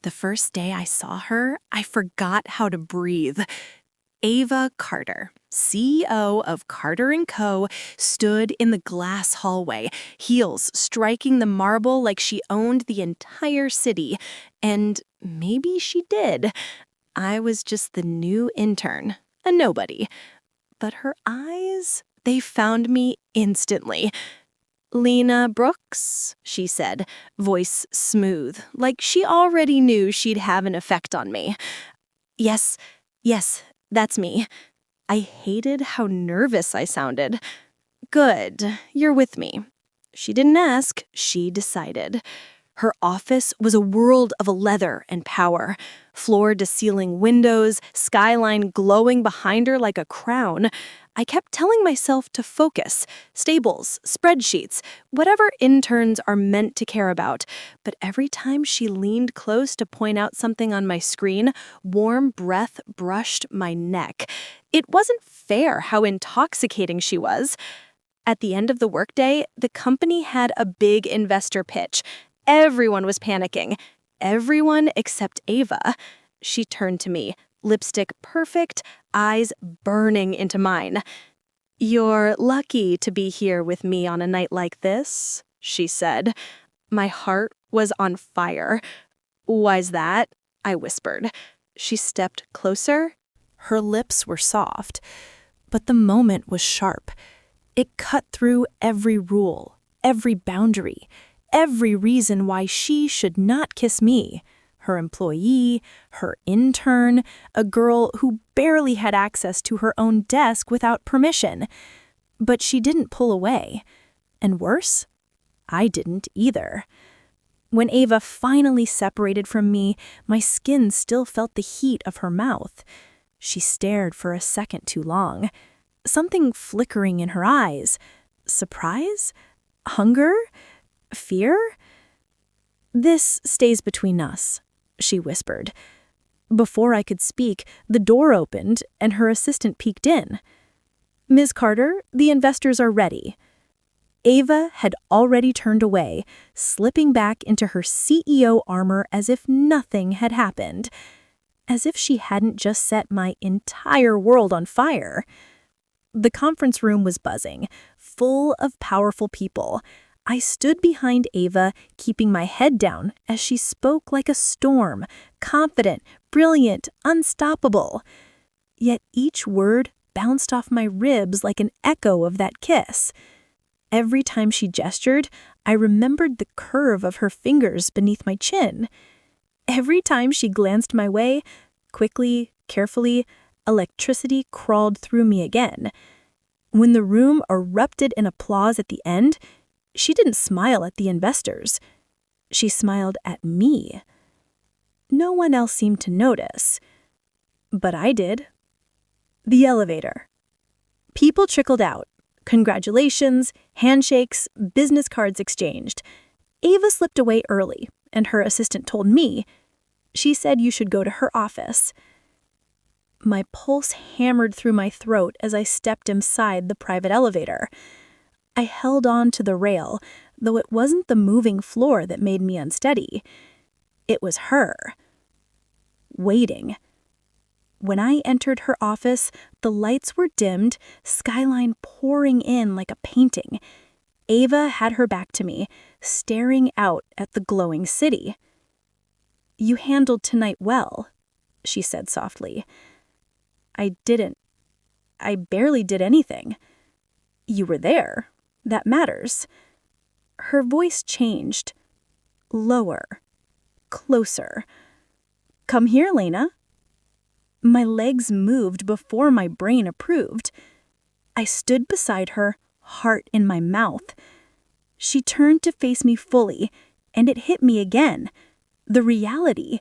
The first day I saw her, I forgot how to breathe. Ava Carter, CEO of Carter & Co., stood in the glass hallway, heels striking the marble like she owned the entire city. And maybe she did. I was just the new intern, a nobody. But her eyes, they found me instantly. "Lena Brooks," she said, voice smooth, like she already knew she'd have an effect on me. Yes, that's me. I hated how nervous I sounded. "Good, you're with me." She didn't ask, she decided. Her office was a world of leather and power. Floor-to-ceiling windows, skyline glowing behind her like a crown. I kept telling myself to focus. Stables, spreadsheets, whatever interns are meant to care about. But every time she leaned close to point out something on my screen, warm breath brushed my neck. It wasn't fair how intoxicating she was. At the end of the workday, the company had a big investor pitch. Everyone was panicking. Everyone except Ava. She turned to me, lipstick perfect, eyes burning into mine. "You're lucky to be here with me on a night like this," she said. My heart was on fire. "Why's that?" I whispered. She stepped closer. Her lips were soft, but the moment was sharp. It cut through every rule, every boundary, every reason why she should not kiss me, her employee, her intern, a girl who barely had access to her own desk without permission. But she didn't pull away. And worse, I didn't either. When Ava finally separated from me, my skin still felt the heat of her mouth. She stared for a second too long. Something flickering in her eyes. Surprise? Hunger? Fear? "This stays between us," she whispered. Before I could speak, the door opened and her assistant peeked in. "Ms. Carter, the investors are ready." Ava had already turned away, slipping back into her CEO armor as if nothing had happened. As if she hadn't just set my entire world on fire. The conference room was buzzing, full of powerful people. I stood behind Ava, keeping my head down as she spoke like a storm, confident, brilliant, unstoppable. Yet each word bounced off my ribs like an echo of that kiss. Every time she gestured, I remembered the curve of her fingers beneath my chin. Every time she glanced my way, quickly, carefully, electricity crawled through me again. When the room erupted in applause at the end, she didn't smile at the investors. She smiled at me. No one else seemed to notice. But I did. The elevator. People trickled out. Congratulations, handshakes, business cards exchanged. Ava slipped away early, and her assistant told me. She said you should go to her office. My pulse hammered through my throat as I stepped inside the private elevator. I held on to the rail, though it wasn't the moving floor that made me unsteady. It was her. Waiting. When I entered her office, the lights were dimmed, skyline pouring in like a painting. Ava had her back to me, staring out at the glowing city. "You handled tonight well," she said softly. "I didn't. I barely did anything." "You were there. That matters." Her voice changed. Lower. Closer. "Come here, Lena." My legs moved before my brain approved. I stood beside her, heart in my mouth. She turned to face me fully, and it hit me again. The reality.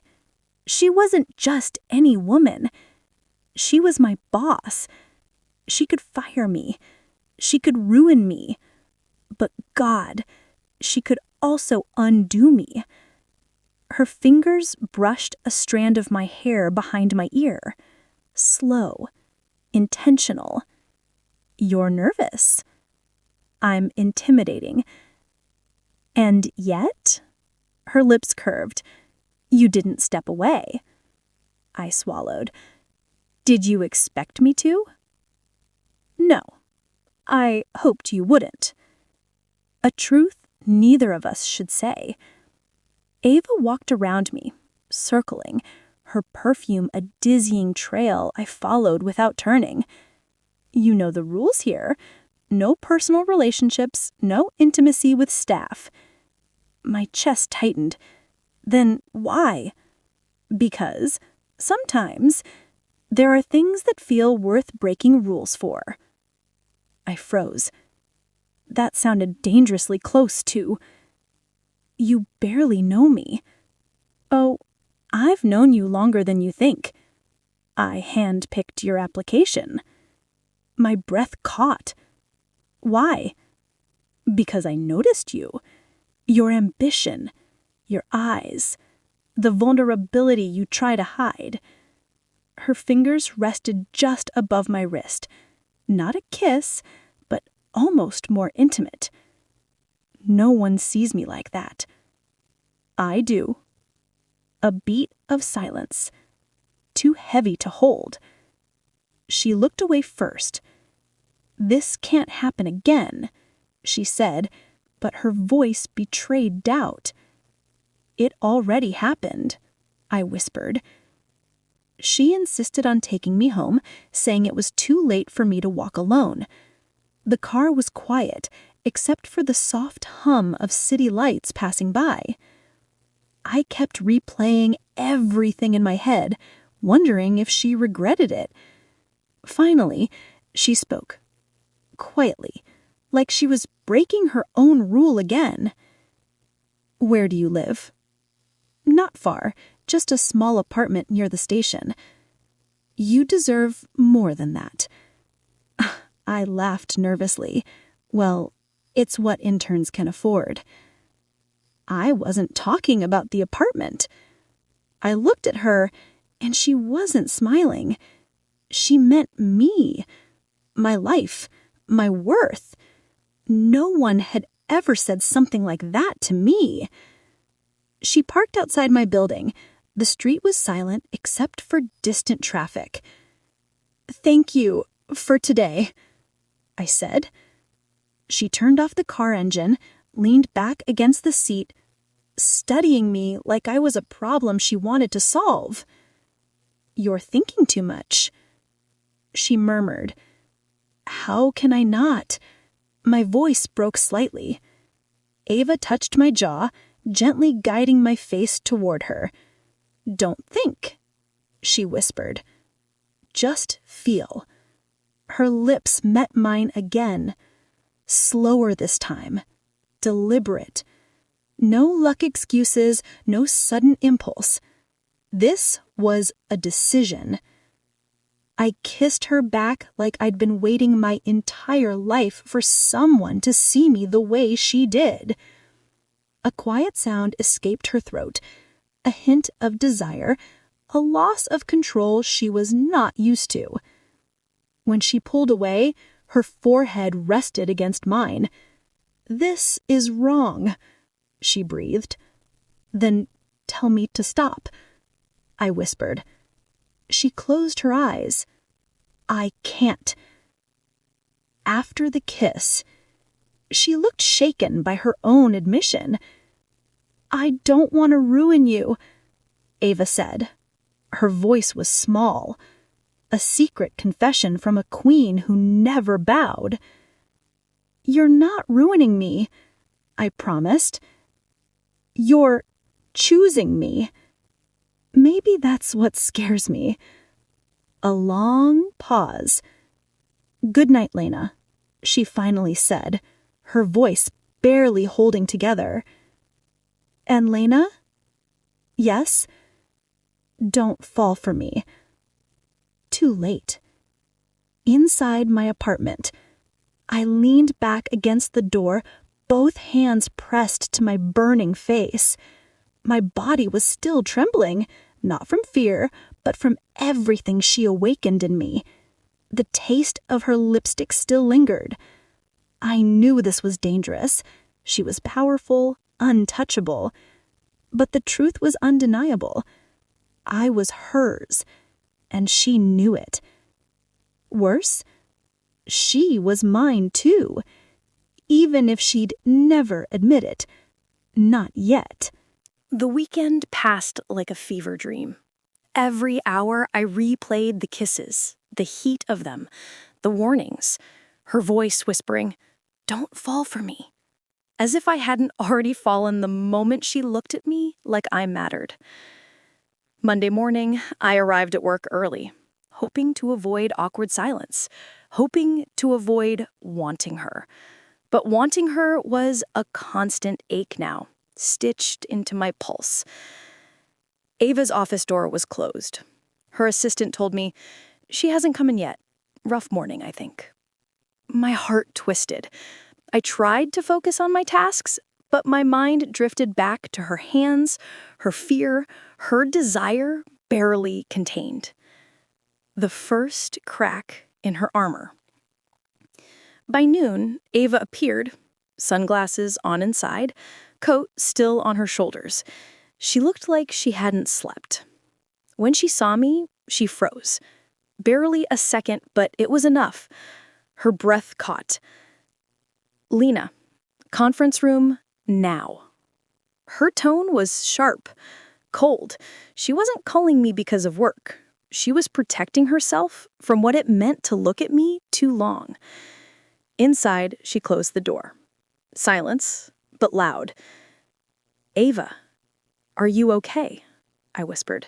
She wasn't just any woman. She was my boss. She could fire me. She could ruin me. But God, she could also undo me. Her fingers brushed a strand of my hair behind my ear. Slow. Intentional. "You're nervous." "I'm intimidating." "And yet?" Her lips curved. You didn't step away. I swallowed. Did you expect me to? No. I hoped you wouldn't. A truth neither of us should say. Ava walked around me, circling, her perfume a dizzying trail I followed without turning. You know the rules here. No personal relationships, no intimacy with staff. My chest tightened. Then why? Because sometimes there are things that feel worth breaking rules for. I froze. That sounded dangerously close to... You barely know me. Oh, I've known you longer than you think. I hand-picked your application. My breath caught. Why? Because I noticed you. Your ambition, your eyes, the vulnerability you try to hide. Her fingers rested just above my wrist. Not a kiss, but almost more intimate. No one sees me like that. I do. A beat of silence, too heavy to hold. She looked away first. This can't happen again, she said, but her voice betrayed doubt. It already happened, I whispered. She insisted on taking me home, saying it was too late for me to walk alone. The car was quiet, except for the soft hum of city lights passing by. I kept replaying everything in my head, wondering if she regretted it. Finally, she spoke, quietly, like she was breaking her own rule again. Where do you live? Not far, just a small apartment near the station. You deserve more than that. I laughed nervously. Well, it's what interns can afford. I wasn't talking about the apartment. I looked at her, and she wasn't smiling. She meant me, my life, my worth. No one had ever said something like that to me. She parked outside my building. The street was silent except for distant traffic. Thank you for today, I said. She turned off the car engine, leaned back against the seat, studying me like I was a problem she wanted to solve. You're thinking too much, she murmured. How can I not? My voice broke slightly. Ava touched my jaw, gently guiding my face toward her. Don't think, she whispered. Just feel. Her lips met mine again. Slower this time. Deliberate. No luck excuses, no sudden impulse. This was a decision. I kissed her back like I'd been waiting my entire life for someone to see me the way she did. A quiet sound escaped her throat, a hint of desire, a loss of control she was not used to. When she pulled away, her forehead rested against mine. This is wrong, she breathed. Then tell me to stop, I whispered. She closed her eyes. I can't. After the kiss, she looked shaken by her own admission. I don't want to ruin you, Ava said. Her voice was small, a secret confession from a queen who never bowed. You're not ruining me, I promised. You're choosing me. Maybe that's what scares me. A long pause. Good night, Lena, she finally said, her voice barely holding together. And Lena? Yes? Don't fall for me. Too late. Inside my apartment, I leaned back against the door, both hands pressed to my burning face. My body was still trembling, not from fear, but from everything she awakened in me. The taste of her lipstick still lingered. I knew this was dangerous. She was powerful, untouchable. But the truth was undeniable. I was hers, and she knew it. Worse, she was mine too, even if she'd never admit it. Not yet. The weekend passed like a fever dream. Every hour I replayed the kisses, the heat of them, the warnings, her voice whispering, "Don't fall for me," as if I hadn't already fallen the moment she looked at me like I mattered. Monday morning, I arrived at work early, hoping to avoid awkward silence, hoping to avoid wanting her. But wanting her was a constant ache now, stitched into my pulse. Ava's office door was closed. Her assistant told me, "She hasn't come in yet. Rough morning, I think." My heart twisted. I tried to focus on my tasks, but my mind drifted back to her hands, her fear, her desire barely contained. The first crack in her armor. By noon, Ava appeared, sunglasses on inside, coat still on her shoulders. She looked like she hadn't slept. When she saw me, she froze. Barely a second, but it was enough. Her breath caught. "Lena, conference room now." Her tone was sharp, cold. She wasn't calling me because of work. She was protecting herself from what it meant to look at me too long. Inside, she closed the door. Silence, but loud. "Ava, are you okay?" I whispered.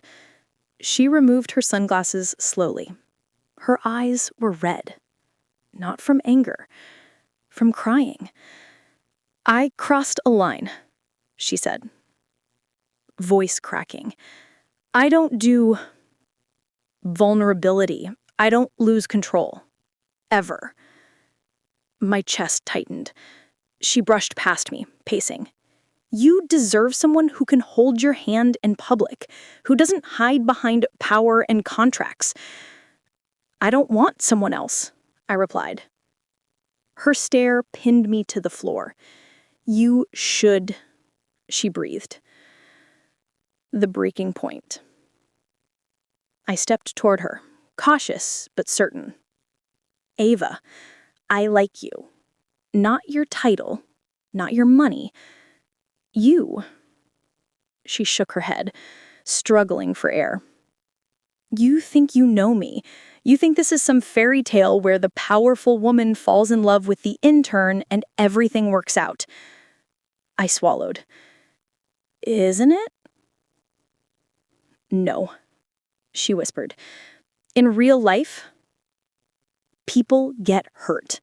She removed her sunglasses slowly. Her eyes were red. Not from anger, from crying. "I crossed a line," she said. Voice cracking. "I don't do vulnerability. I don't lose control. Ever." My chest tightened. She brushed past me, pacing. "You deserve someone who can hold your hand in public, who doesn't hide behind power and contracts." "I don't want someone else," I replied. Her stare pinned me to the floor. "You should," she breathed. The breaking point. I stepped toward her, cautious but certain. "Ava, I like you. Not your title, not your money. You." She shook her head, struggling for air. "You think you know me. You think this is some fairy tale where the powerful woman falls in love with the intern and everything works out." I swallowed. "Isn't it?" "No," she whispered. "In real life, people get hurt.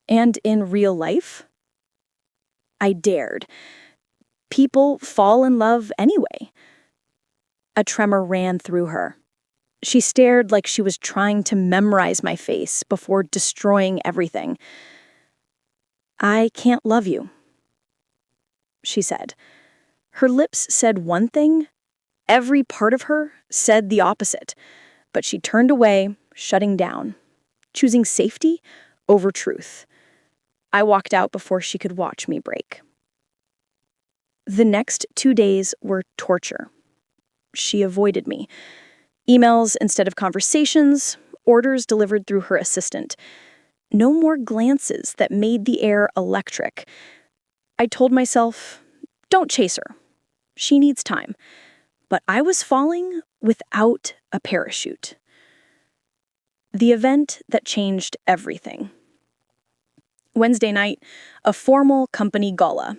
And in real life, I dared. People fall in love anyway." A tremor ran through her. She stared like she was trying to memorize my face before destroying everything. "I can't love you," she said. Her lips said one thing, every part of her said the opposite, but she turned away, shutting down, choosing safety over truth. I walked out before she could watch me break. The next 2 days were torture. She avoided me. Emails instead of conversations, orders delivered through her assistant. No more glances that made the air electric. I told myself, don't chase her. She needs time. But I was falling without a parachute. The event that changed everything. Wednesday night, a formal company gala.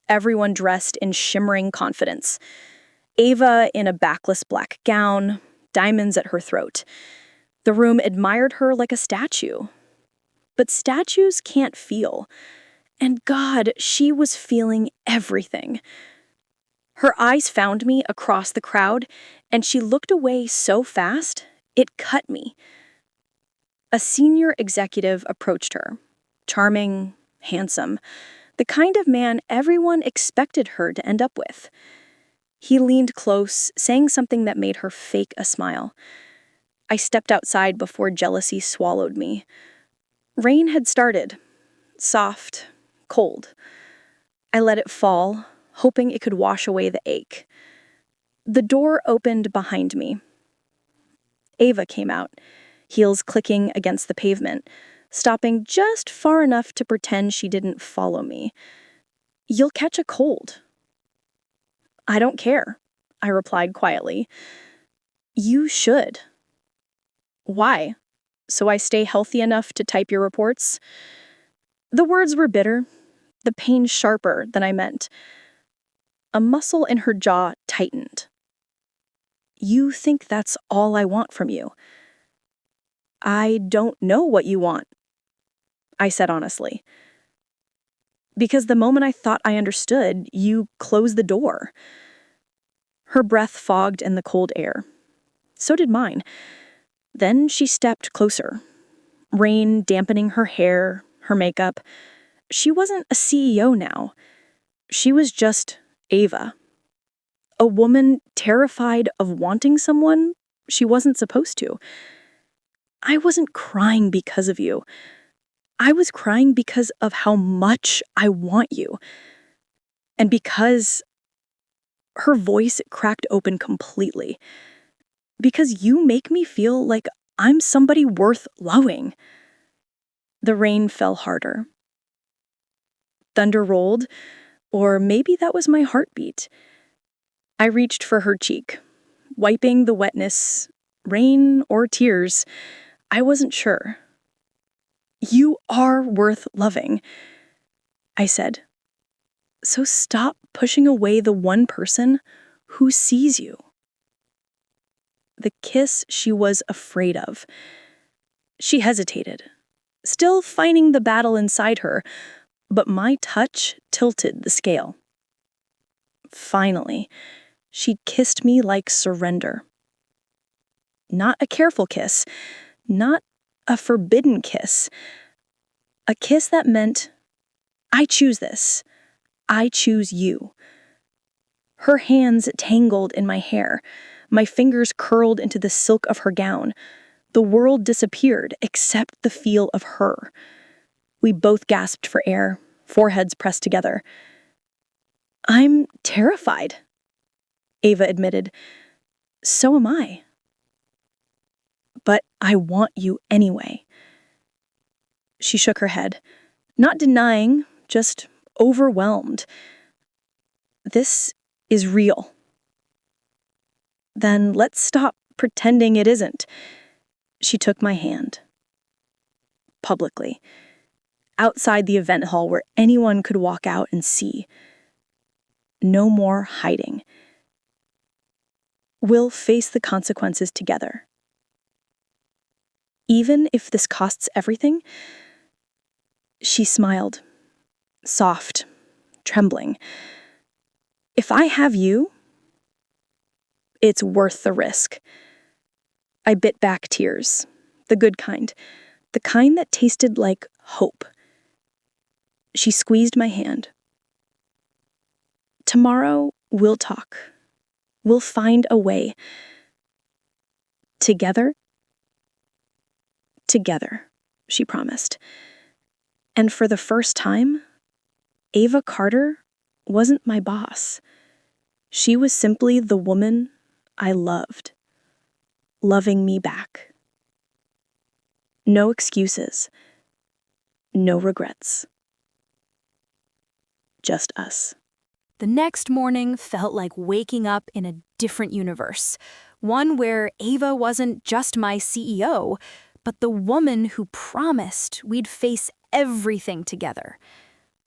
Everyone dressed in shimmering confidence. Ava in a backless black gown, diamonds at her throat. The room admired her like a statue. But statues can't feel. And God, she was feeling everything. Her eyes found me across the crowd, and she looked away so fast, it cut me. A senior executive approached her. Charming, handsome, the kind of man everyone expected her to end up with. He leaned close, saying something that made her fake a smile. I stepped outside before jealousy swallowed me. Rain had started, soft, cold. I let it fall, hoping it could wash away the ache. The door opened behind me. Ava came out, heels clicking against the pavement, stopping just far enough to pretend she didn't follow me. "You'll catch a cold." "I don't care," I replied quietly. "You should." "Why? So I stay healthy enough to type your reports?" The words were bitter, the pain sharper than I meant. A muscle in her jaw tightened. "You think that's all I want from you?" "I don't know what you want," I said honestly. "Because the moment I thought I understood, you closed the door." Her breath fogged in the cold air. So did mine. Then she stepped closer, rain dampening her hair, her makeup. She wasn't a CEO now. She was just Ava. A woman terrified of wanting someone she wasn't supposed to. "I wasn't crying because of you. I was crying because of how much I want you. And because—" her voice cracked open completely. "Because you make me feel like I'm somebody worth loving." The rain fell harder. Thunder rolled, or maybe that was my heartbeat. I reached for her cheek, wiping the wetness, rain or tears. I wasn't sure. "You are worth loving," I said. "So stop pushing away the one person who sees you." The kiss she was afraid of. She hesitated, still fighting the battle inside her, but my touch tilted the scale. Finally, she kissed me like surrender. Not a careful kiss, not a forbidden kiss. A kiss that meant, "I choose this. I choose you." Her hands tangled in my hair, my fingers curled into the silk of her gown. The world disappeared except the feel of her. We both gasped for air, foreheads pressed together. "I'm terrified," Ava admitted. "So am I. But I want you anyway." She shook her head, not denying, just overwhelmed. "This is real." "Then let's stop pretending it isn't." She took my hand. Publicly. Outside the event hall where anyone could walk out and see. No more hiding. We'll face the consequences together. Even if this costs everything. She smiled, soft, trembling. "If I have you, it's worth the risk." I bit back tears, the good kind, the kind that tasted like hope. She squeezed my hand. "Tomorrow, we'll talk. We'll find a way. Together?" "Together," she promised. And for the first time, Ava Carter wasn't my boss. She was simply the woman I loved, loving me back. No excuses, no regrets. Just us. The next morning felt like waking up in a different universe, one where Ava wasn't just my CEO, but the woman who promised we'd face everything together.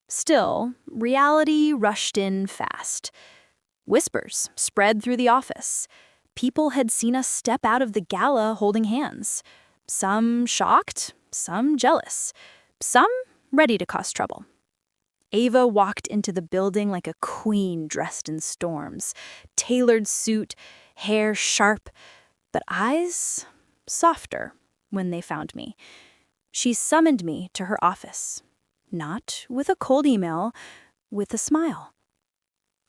Still, reality rushed in fast. Whispers spread through the office. People had seen us step out of the gala holding hands. Some shocked, some jealous, some ready to cause trouble. Ava walked into the building like a queen dressed in storms. Tailored suit, hair sharp, but eyes softer when they found me. She summoned me to her office. Not with a cold email, with a smile.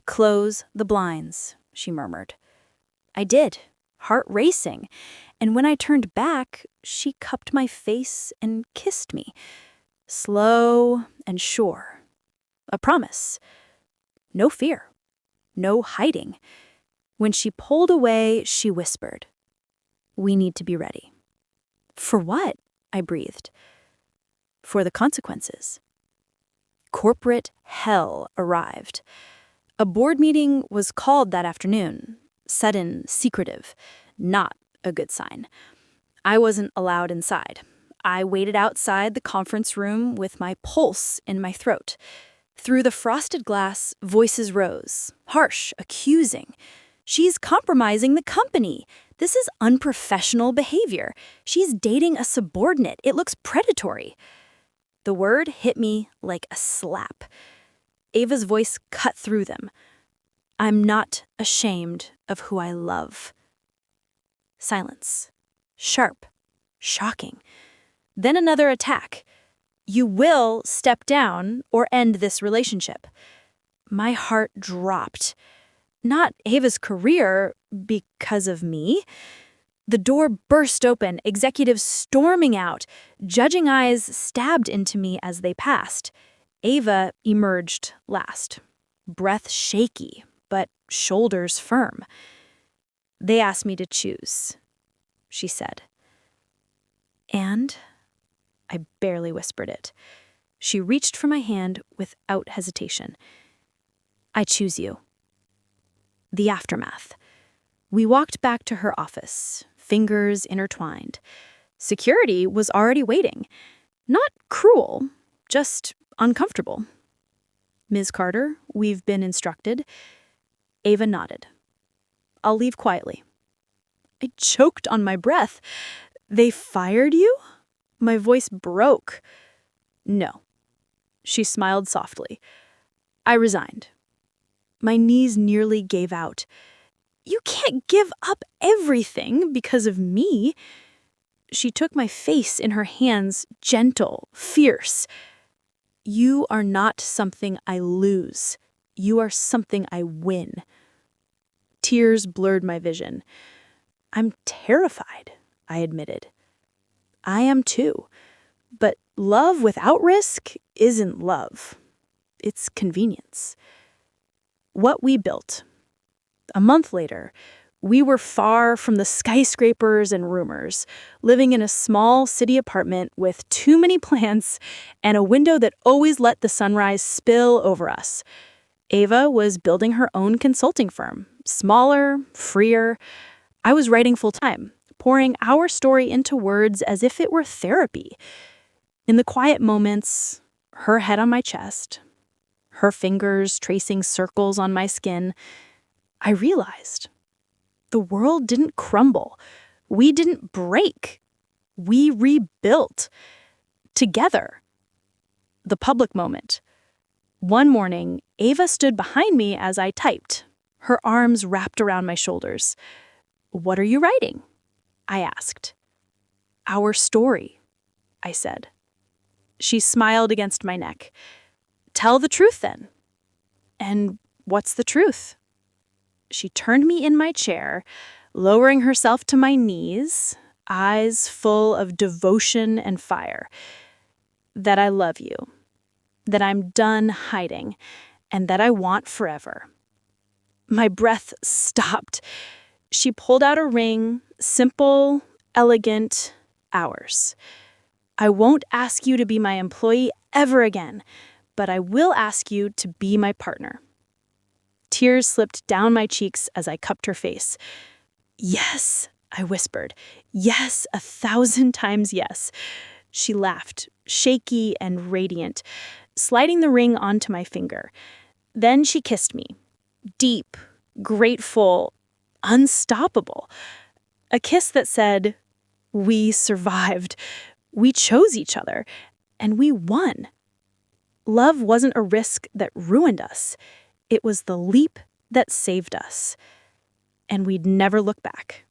"Close the blinds," she murmured. I did, heart racing, and when I turned back, she cupped my face and kissed me. Slow and sure. A promise. No fear. no hiding. When she pulled away, she whispered, "We need to be ready." "For what?" I breathed. "For the consequences." Corporate hell arrived. A board meeting was called that afternoon. Sudden, secretive. Not a good sign. I wasn't allowed inside. I waited outside the conference room with my pulse in my throat. Through the frosted glass, voices rose, harsh, accusing. "She's compromising the company. This is unprofessional behavior. She's dating a subordinate. It looks predatory." The word hit me like a slap. Ava's voice cut through them. "I'm not ashamed of who I love." Silence. Sharp. Shocking. Then another attack. "You will step down or end this relationship." My heart dropped. Not Ava's career, because of me. The door burst open, executives storming out, judging eyes stabbed into me as they passed. Ava emerged last, breath shaky, but shoulders firm. "They asked me to choose," she said. "And?" I barely whispered it. She reached for my hand without hesitation. "I choose you." The aftermath. We walked back to her office, fingers intertwined. Security was already waiting. Not cruel, just uncomfortable. "Ms. Carter, we've been instructed." Ava nodded. "I'll leave quietly." I choked on my breath. "They fired you?" My voice broke. "No." She smiled softly. "I resigned." My knees nearly gave out. "You can't give up everything because of me." She took my face in her hands, gentle, fierce. "You are not something I lose. You are something I win." Tears blurred my vision. "I'm terrified," I admitted. "I am too. But love without risk isn't love. It's convenience." What we built. A month later, we were far from the skyscrapers and rumors, living in a small city apartment with too many plants and a window that always let the sunrise spill over us. Ava was building her own consulting firm, smaller, freer. I was writing full-time, pouring our story into words as if it were therapy. In the quiet moments, her head on my chest, her fingers tracing circles on my skin, I realized the world didn't crumble. We didn't break. We rebuilt. Together. The public moment. One morning, Ava stood behind me as I typed, her arms wrapped around my shoulders. "What are you writing?" I asked. "Our story," I said. She smiled against my neck. "Tell the truth then." "And what's the truth?" She turned me in my chair, lowering herself to my knees, eyes full of devotion and fire. "That I love you, that I'm done hiding, and that I want forever." My breath stopped. She pulled out a ring, simple, elegant, ours. "I won't ask you to be my employee ever again, but I will ask you to be my partner." Tears slipped down my cheeks as I cupped her face. "Yes," I whispered. "Yes, 1,000 times yes." She laughed, shaky and radiant, sliding the ring onto my finger. Then she kissed me. Deep, grateful, unstoppable. A kiss that said, "We survived. We chose each other. And we won." Love wasn't a risk that ruined us. It was the leap that saved us. And we'd never look back.